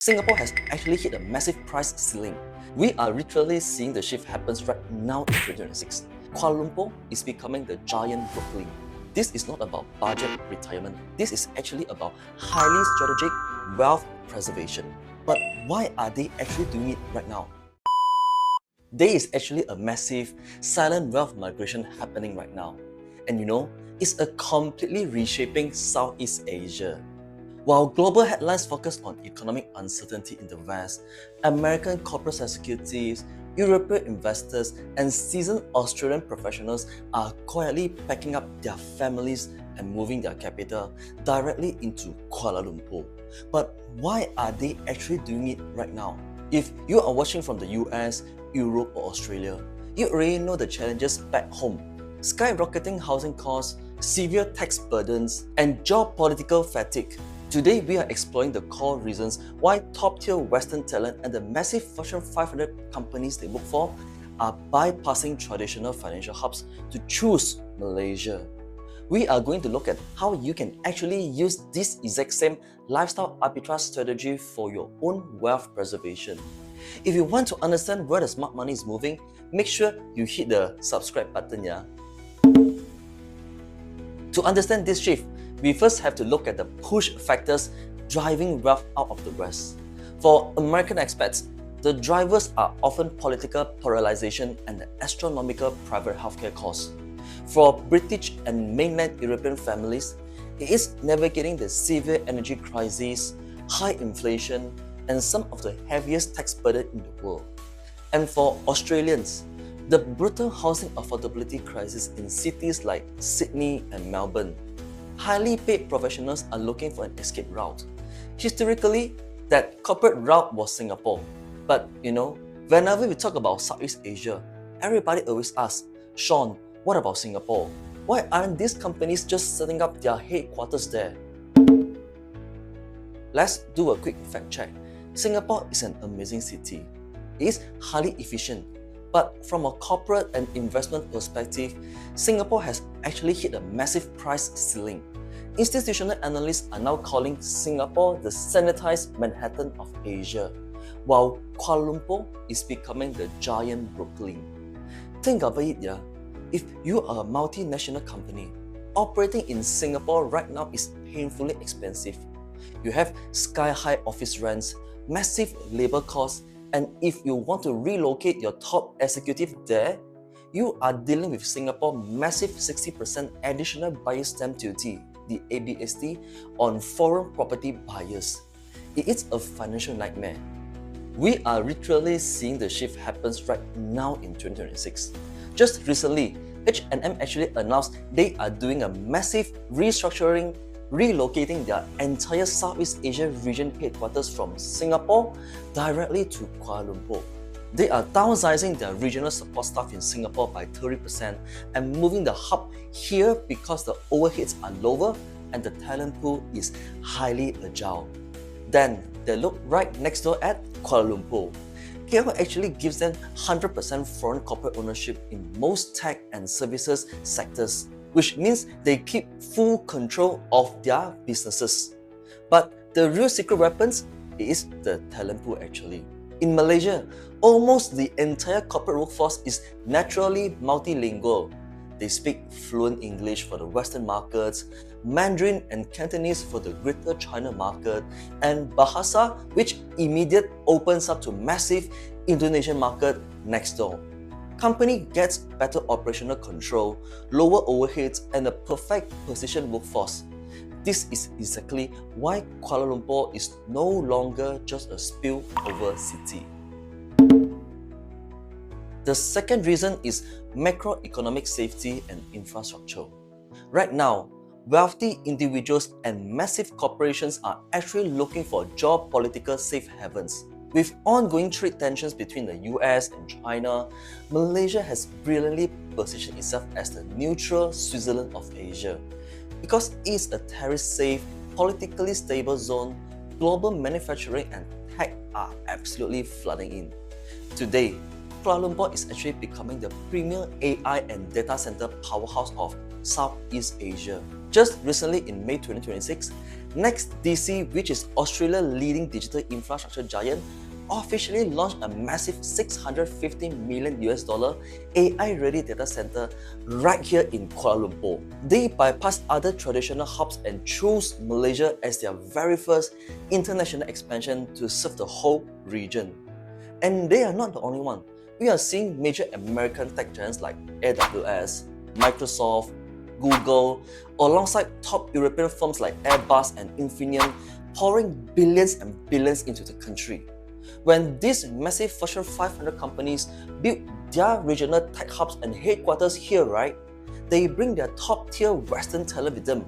Singapore has actually hit a massive price ceiling. We are literally seeing the shift happens right now in 2026. Kuala Lumpur is becoming the giant Brooklyn. This is not about budget retirement. This is actually about highly strategic wealth preservation. But why are they actually doing it right now? There is actually a massive silent wealth migration happening right now. And you know, it's a completely reshaping Southeast Asia. While global headlines focus on economic uncertainty in the West, American corporate executives, European investors, and seasoned Australian professionals are quietly packing up their families and moving their capital directly into Kuala Lumpur. But why are they actually doing it right now? If you are watching from the US, Europe, or Australia, you already know the challenges back home. Skyrocketing housing costs, severe tax burdens, and geopolitical fatigue. Today, we are exploring the core reasons why top-tier Western talent and the massive Fortune 500 companies they work for are bypassing traditional financial hubs to choose Malaysia. We are going to look at how you can actually use this exact same lifestyle arbitrage strategy for your own wealth preservation. If you want to understand where the smart money is moving, make sure you hit the subscribe button, yeah? To understand this shift, we first have to look at the push factors driving wealth out of the West. For American expats, the drivers are often political polarization and the astronomical private healthcare costs. For British and mainland European families, it is navigating the severe energy crisis, high inflation, and some of the heaviest tax burden in the world. And for Australians, the brutal housing affordability crisis in cities like Sydney and Melbourne. Highly paid professionals are looking for an escape route. Historically, that corporate route was Singapore. But you know, whenever we talk about Southeast Asia, everybody always asks, Sean, what about Singapore? Why aren't these companies just setting up their headquarters there? Let's do a quick fact check. Singapore is an amazing city. It is highly efficient. But from a corporate and investment perspective, Singapore has actually hit a massive price ceiling. Institutional analysts are now calling Singapore the sanitized Manhattan of Asia, while Kuala Lumpur is becoming the giant Brooklyn. Think about it, yeah. If you are a multinational company, operating in Singapore right now is painfully expensive. You have sky-high office rents, massive labor costs, and if you want to relocate your top executive there, you are dealing with Singapore's massive 60% additional buyer's stamp duty, the ABSD, on foreign property buyers. It is a financial nightmare. We are literally seeing the shift happens right now in 2026. Just recently, H&M actually announced they are doing a massive restructuring, relocating their entire Southeast Asia region headquarters from Singapore directly to Kuala Lumpur. They are downsizing their regional support staff in Singapore by 30% and moving the hub here because the overheads are lower and the talent pool is highly agile. Then they look right next door at Kuala Lumpur. KL actually gives them 100% foreign corporate ownership in most tech and services sectors, which means they keep full control of their businesses. But the real secret weapons is the talent pool actually. In Malaysia, almost the entire corporate workforce is naturally multilingual. They speak fluent English for the Western markets, Mandarin and Cantonese for the Greater China market, and Bahasa, which immediately opens up to massive Indonesian market next door. Company gets better operational control, lower overheads, and a perfect positioned workforce. This is exactly why Kuala Lumpur is no longer just a spillover city. The second reason is macroeconomic safety and infrastructure. Right now, wealthy individuals and massive corporations are actually looking for geopolitical safe havens. With ongoing trade tensions between the US and China, Malaysia has brilliantly positioned itself as the neutral Switzerland of Asia. Because it is a tariff-safe, politically stable zone, global manufacturing and tech are absolutely flooding in. Today, Kuala Lumpur is actually becoming the premier AI and data center powerhouse of Southeast Asia. Just recently in May 2026, Next, DC, which is Australia's leading digital infrastructure giant, officially launched a massive $650 million AI-ready data center right here in Kuala Lumpur. They bypassed other traditional hubs and chose Malaysia as their very first international expansion to serve the whole region. And they are not the only one. We are seeing major American tech giants like AWS, Microsoft, Google, alongside top European firms like Airbus and Infineon, pouring billions and billions into the country. When these massive Fortune 500 companies build their regional tech hubs and headquarters here, right, they bring their top-tier Western talent with them.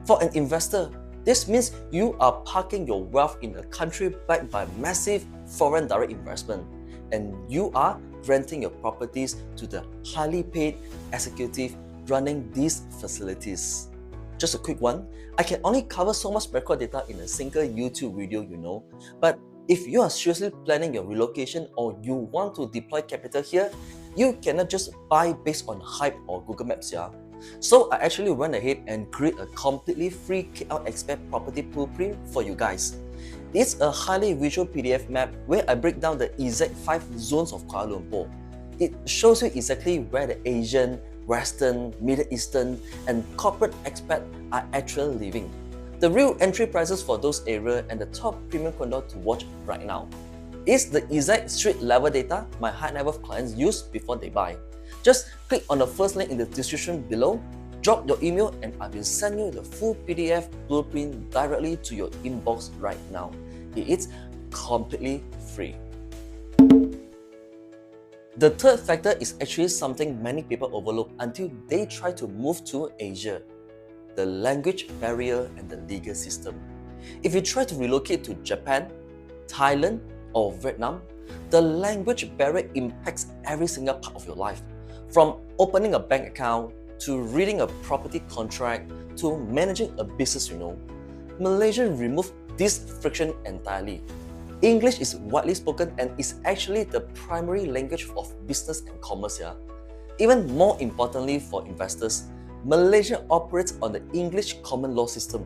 For an investor, this means you are parking your wealth in a country backed by massive foreign direct investment, and you are renting your properties to the highly paid executive running these facilities. Just a quick one, I can only cover so much macro data in a single YouTube video, but if you are seriously planning your relocation or you want to deploy capital here, you cannot just buy based on hype or Google Maps, yeah? So I actually went ahead and create a completely free KL Expat property blueprint for you guys. It's a highly visual PDF map where I break down the exact 5 zones of Kuala Lumpur. It shows you exactly where the Asian, Western, Middle Eastern, and corporate expat are actually living. The real entry prices for those areas and the top premium condo to watch right now. It's the exact street level data my high net worth clients use before they buy. Just click on the first link in the description below, drop your email, and I will send you the full PDF blueprint directly to your inbox right now. It's completely free. The third factor is actually something many people overlook until they try to move to Asia: the language barrier and the legal system. If you try to relocate to Japan, Thailand, or Vietnam, the language barrier impacts every single part of your life. From opening a bank account, to reading a property contract, to managing a business, Malaysia removed this friction entirely. English is widely spoken and is actually the primary language of business and commerce here. Even more importantly for investors, Malaysia operates on the English common law system.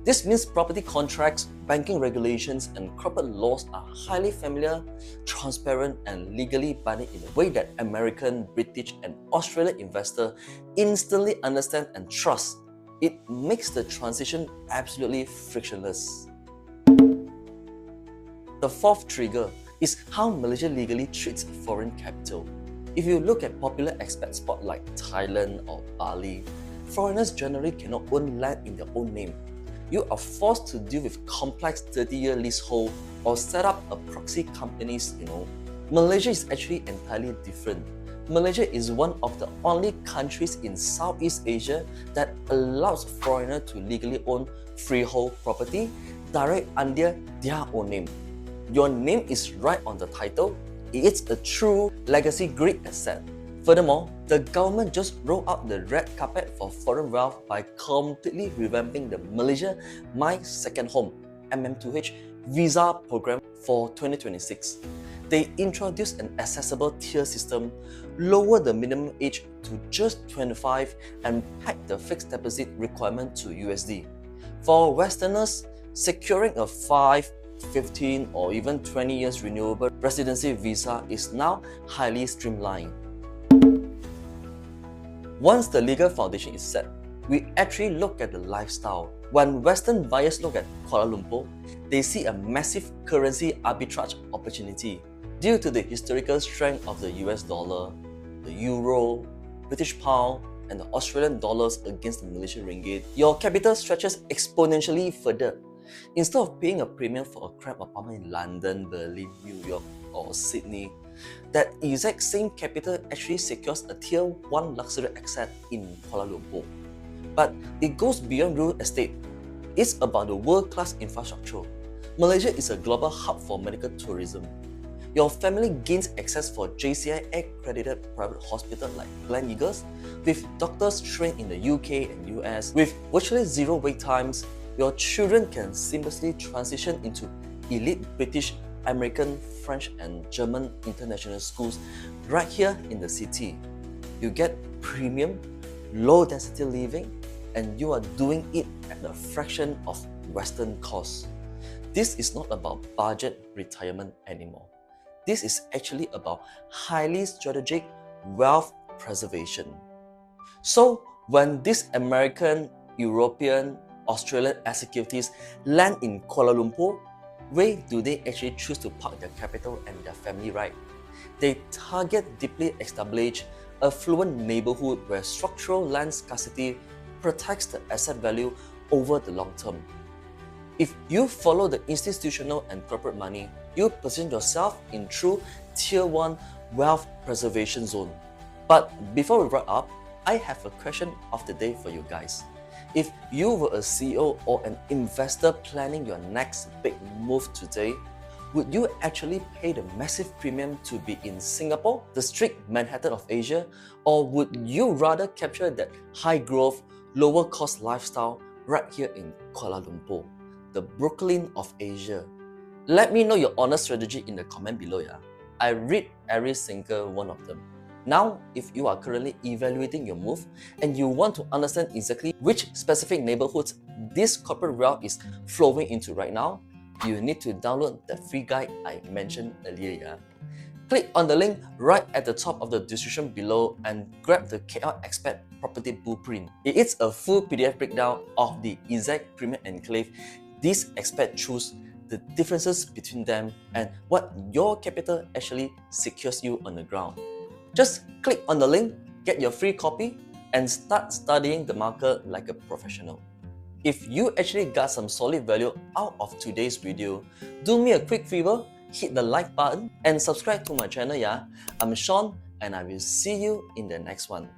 This means property contracts, banking regulations, and corporate laws are highly familiar, transparent, and legally binding in a way that American, British, and Australian investors instantly understand and trust. It makes the transition absolutely frictionless. The fourth trigger is how Malaysia legally treats foreign capital. If you look at popular expat spots like Thailand or Bali, foreigners generally cannot own land in their own name. You are forced to deal with complex 30-year leasehold or set up a proxy companies, Malaysia is actually entirely different. Malaysia is one of the only countries in Southeast Asia that allows foreigners to legally own freehold property direct under their own name. Your name is right on the title. It's a true legacy Greek asset. Furthermore, the government just rolled out the red carpet for foreign wealth by completely revamping the Malaysia My Second Home (MM2H) visa program for 2026. They introduced an accessible tier system, lowered the minimum age to just 25, and pegged the fixed deposit requirement to USD. For Westerners, securing a 5, 15, or even 20 years renewable residency visa is now highly streamlined. Once the legal foundation is set, we actually look at the lifestyle. When Western buyers look at Kuala Lumpur, they see a massive currency arbitrage opportunity. Due to the historical strength of the US dollar, the euro, British pound, and the Australian dollars against the Malaysian ringgit, your capital stretches exponentially further. Instead of paying a premium for a crap apartment in London, Berlin, New York, or Sydney, that exact same capital actually secures a Tier 1 luxury asset in Kuala Lumpur. But it goes beyond real estate. It's about the world-class infrastructure. Malaysia is a global hub for medical tourism. Your family gains access for JCI accredited private hospitals like Gleneagles, with doctors trained in the UK and US. With virtually zero wait times, your children can seamlessly transition into elite British, American, French, and German international schools right here in the city. You get premium, low-density living, and you are doing it at a fraction of Western costs. This is not about budget retirement anymore. This is actually about highly strategic wealth preservation. So when these American, European, Australian executives land in Kuala Lumpur, where do they actually choose to park their capital and their family, right? They target deeply established, affluent neighborhood where structural land scarcity protects the asset value over the long term. If you follow the institutional and corporate money, you position yourself in true Tier 1 wealth preservation zone. But before we wrap up, I have a question of the day for you guys. If you were a CEO or an investor planning your next big move today, would you actually pay the massive premium to be in Singapore, the strict Manhattan of Asia, or would you rather capture that high growth, lower cost lifestyle right here in Kuala Lumpur, the Brooklyn of Asia? Let me know your honest strategy in the comment below. Yeah? I read every single one of them. Now, if you are currently evaluating your move and you want to understand exactly which specific neighborhoods this corporate wealth is flowing into right now, you need to download the free guide I mentioned earlier. Yeah? Click on the link right at the top of the description below and grab the KL Expat Property Blueprint. It is a full PDF breakdown of the exact Premium Enclave these expats choose, the differences between them, and what your capital actually secures you on the ground. Just click on the link, get your free copy, and start studying the market like a professional. If you actually got some solid value out of today's video, do me a quick favor, hit the like button and subscribe to my channel. Yeah? I'm Sean and I will see you in the next one.